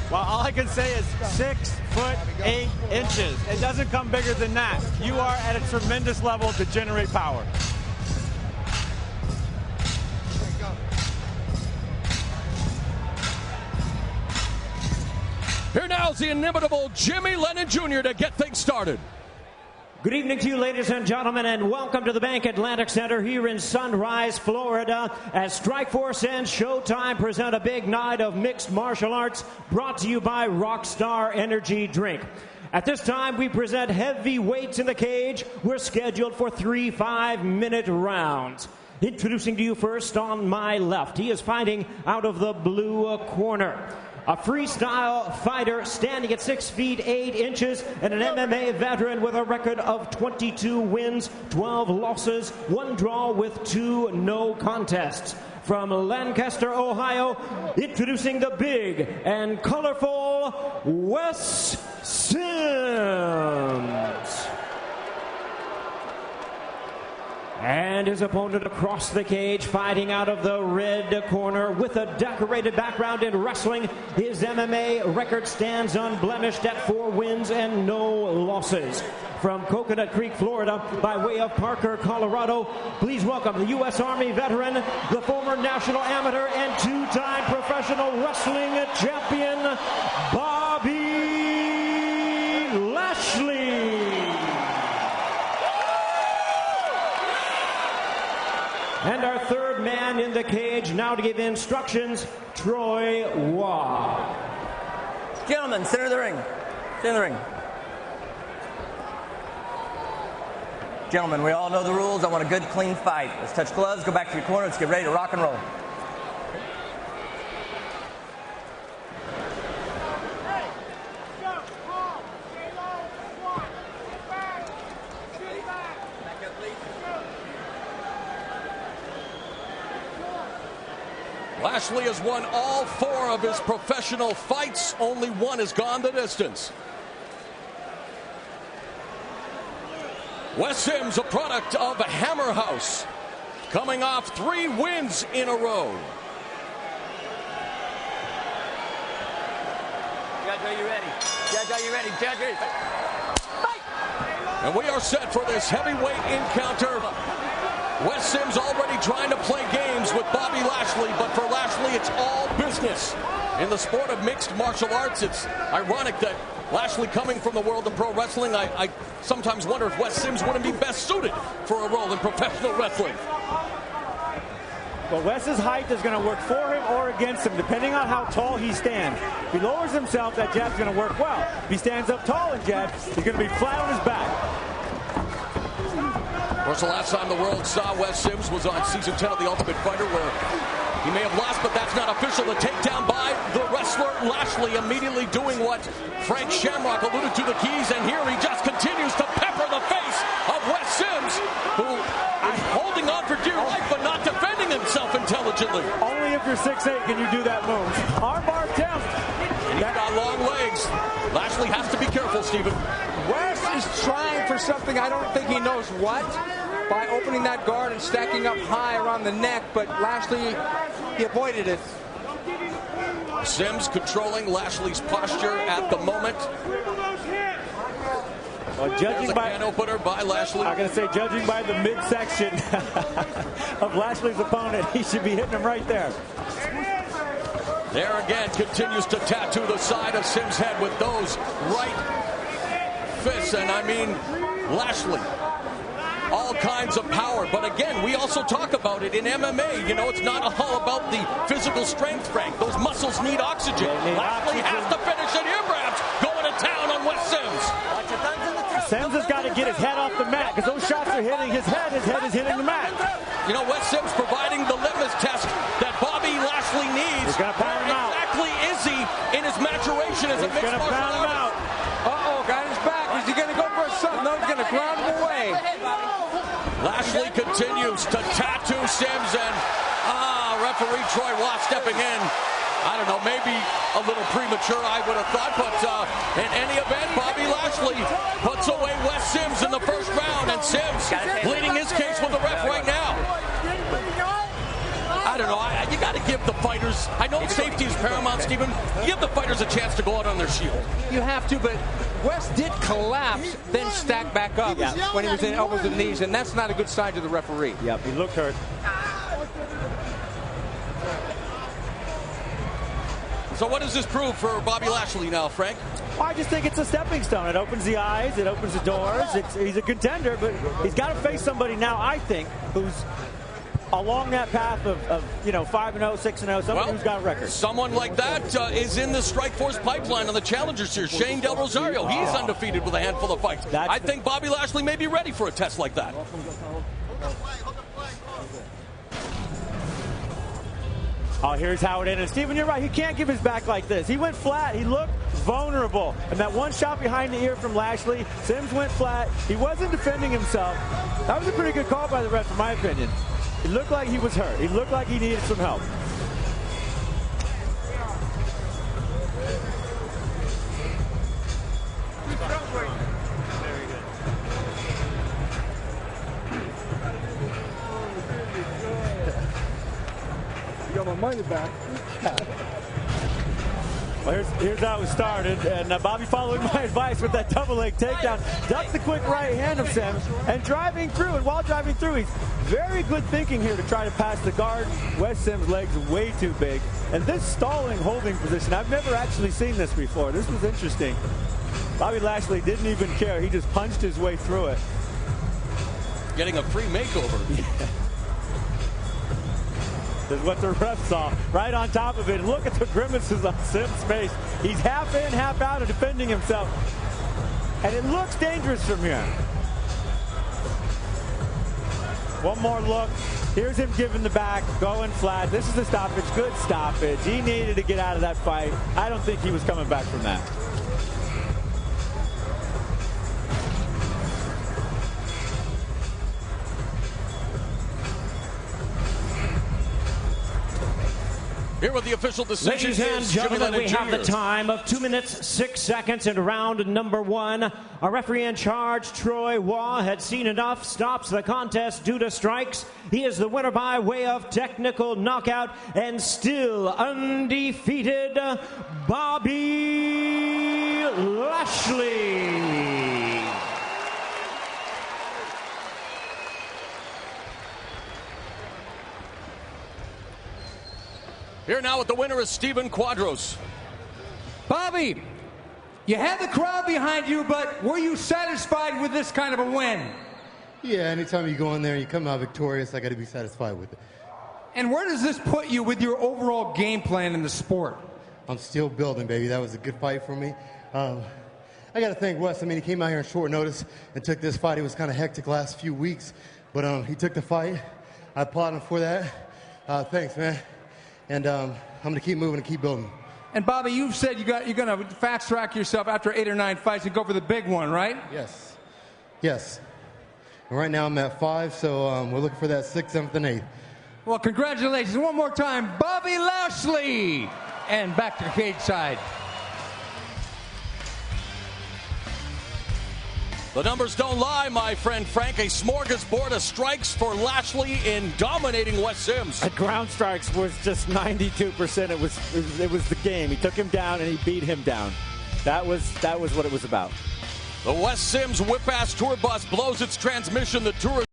Well, all I can say is 6'8". It doesn't come bigger than that. You are at a tremendous level to generate power. Here now is the inimitable Jimmy Lennon Jr. to get things started. Good evening to you, ladies and gentlemen, and welcome to the Bank Atlantic Center here in Sunrise, Florida, as Strikeforce and Showtime present a big night of mixed martial arts brought to you by Rockstar Energy Drink. At this time, we present heavy weights in the cage. We're scheduled for 3 5-minute rounds. Introducing to you first on my left, he is fighting out of the blue corner. A freestyle fighter standing at 6 feet 8 inches and an MMA veteran with a record of 22 wins, 12 losses, 1 draw with 2 no contests. From Lancaster, Ohio, introducing the big and colorful Wes.Sims. And his opponent across the cage, fighting out of the red corner with a decorated background in wrestling. His MMA record stands unblemished at 4 wins and no losses. From Coconut Creek, Florida, by way of Parker, Colorado, please welcome the U.S. Army veteran, the former national amateur and 2-time professional wrestling champion, Bobby.Lashley. And our third man in the cage now to give instructions, Troy Waugh. Gentlemen, center of the ring. Center of the ring. Gentlemen, we all know the rules. I want a good, clean fight. Let's touch gloves, go back to your corner. Let's get ready to rock and roll. Lashley has won all 4 of his professional fights. Only 1 has gone the distance. Wes.Sims, a product of Hammer House, coming off 3 wins in a row. Judge, are you ready? Judge, are you ready? Judge, ready? Fight! And we are set for this heavyweight encounter. Wes.Sims already trying to play games with Bobby Lashley, but for Lashley, it's all business. In the sport of mixed martial arts, it's ironic that Lashley, coming from the world of pro wrestling, I sometimes wonder if Wes.Sims wouldn't be best suited for a role in professional wrestling. Well, Wes's height is going to work for him or against him, depending on how tall he stands. If he lowers himself, that jab's going to work well. If he stands up tall and jabs, he's going to be flat on his back. Of course, the last time the world saw Wes.Sims was on Season 10 of The Ultimate Fighter, where he may have lost, but that's not official. The takedown by the wrestler Lashley, immediately doing what Frank Shamrock alluded to, the keys, and here he just continues to pepper the face of Wes.Sims, who is holding on for dear life, but not defending himself intelligently. Only if you're 6'8" can you do that move. Armbar attempt. And he's got long legs. Lashley has to be careful, Stephen. Wes is trying for something, I don't think he knows what, by opening that guard and stacking up high around the neck, but Lashley, he avoided it. Sims controlling Lashley's posture at the moment. Well, judging by can opener by Lashley. I'm going to say, judging by the midsection of Lashley's opponent, he should be hitting him right there. There again, continues to tattoo the side of Sims' head with those right fists, and I mean, Lashley, all kinds of power. But again, we also talk about it in MMA. You know, it's not all about the physical strength, Frank. Those muscles need oxygen. Lashley has to finish it here, perhaps, going to town on Wes.Sims. Sims has got to get his head off the mat, because those shots are hitting his head is hitting the mat. You know, Wes.Sims providing the litmus test that Bobby Lashley needs. He's going to pound him out. Exactly is he in his maturation as a mixed martial artist? Uh-oh, got his back. Is he going to go for a something? No, he's going to ground him away. Lashley continues to tattoo Sims, and referee Troy Waugh stepping in. I don't know, maybe a little premature, I would have thought, but in any event, Bobby Lashley puts away Wes.Sims in the first round, and Sims pleading his case with the ref right now. I don't know. You got to give the fighters, I know safety is paramount, Stephen. Give the fighters a chance to go out on their shield. You have to, but Wes did collapse, then stack back up when he was in elbows and knees, and that's not a good sign to the referee. Yep, he looked hurt. So what does this prove for Bobby Lashley now, Frank? I just think it's a stepping stone. It opens the eyes, it opens the doors. He's a contender, but he's got to face somebody now, I think, who's along that path of 5-0, 6-0, somebody who's got a record. Someone like that is in the Strikeforce pipeline on the Challengers here. Shane Del Rosario, he's undefeated with a handful of fights. I think Bobby Lashley may be ready for a test like that. Oh, here's how it ended. Stephen, you're right. He can't give his back like this. He went flat. He looked vulnerable. And that one shot behind the ear from Lashley, Sims went flat. He wasn't defending himself. That was a pretty good call by the ref, in my opinion. It looked like he was hurt. He looked like he needed some help. Got my money back. Well, here's how it started, and Bobby following my advice with that double leg takedown, ducks the quick right hand of Sims, and driving through, and while driving through, he's very good thinking here to try to pass the guard. Wes.Sims' legs way too big, and this stalling holding position, I've never actually seen this before. This was interesting. Bobby Lashley didn't even care. He just punched his way through it. Getting a free makeover. Yeah. Is what the ref saw right on top of it. Look at the grimaces on Sims' face. He's half in, half out of defending himself. And it looks dangerous from here. One more look. Here's him giving the back, going flat. This is the stoppage. Good stoppage. He needed to get out of that fight. I don't think he was coming back from that. Here with the official decision. Ladies and gentlemen, we have the time of 2 minutes, 6 seconds in round number 1. Our referee in charge, Troy Waugh, had seen enough, stops the contest due to strikes. He is the winner by way of technical knockout and still undefeated, Bobby Lashley. Here now with the winner is Steven Quadros. Bobby, you had the crowd behind you, but were you satisfied with this kind of a win? Yeah, anytime you go in there and you come out victorious, I got to be satisfied with it. And where does this put you with your overall game plan in the sport? I'm still building, baby. That was a good fight for me. I got to thank Wes. I mean, he came out here on short notice and took this fight. It was kind of hectic last few weeks, but he took the fight. I applaud him for that. Thanks, man. And I'm going to keep moving and keep building. And Bobby, you've said you're going to fast track yourself after 8 or 9 fights and go for the big one, right? Yes. Yes. And right now I'm at 5, so we're looking for that 6th, 7th, and 8th. Well, congratulations. One more time, Bobby Lashley. And back to the cage side. The numbers don't lie, my friend Frank. A smorgasbord of strikes for Lashley in dominating Wes.Sims. At ground strikes was just 92%. It was the game. He took him down and he beat him down. That was what it was about. The Wes.Sims whip-ass tour bus blows its transmission. The tour